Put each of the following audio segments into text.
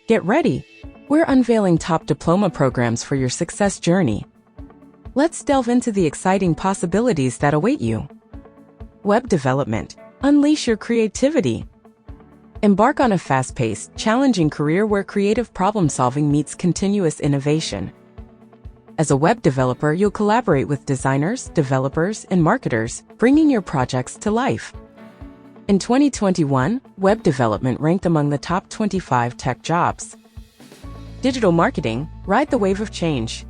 Get ready! We're unveiling top diploma programs for your success journey. Let's delve into the exciting possibilities that await you. Web development. Unleash your creativity. Embark on a fast-paced, challenging career where creative problem-solving meets continuous innovation. As a web developer, you'll collaborate with designers, developers, and marketers, bringing your projects to life. In 2021, web development ranked among the top 25 tech jobs. Digital marketing. Ride the wave of change.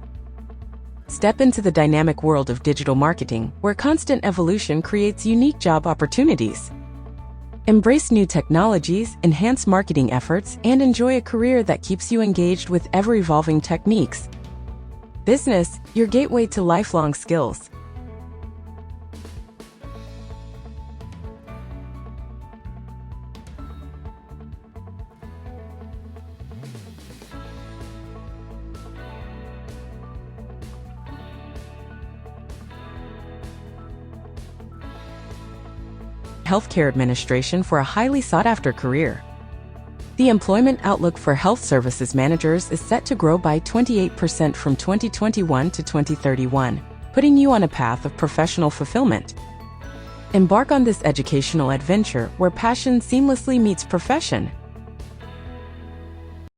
Step into the dynamic world of digital marketing, where constant evolution creates unique job opportunities. Embrace new technologies, enhance marketing efforts, and enjoy a career that keeps you engaged with ever-evolving techniques. Business, your gateway to lifelong skills. Healthcare administration for a highly sought-after career. The employment outlook for health services managers is set to grow by 28% from 2021 to 2031, putting you on a path of professional fulfillment. Embark on this educational adventure where passion seamlessly meets profession.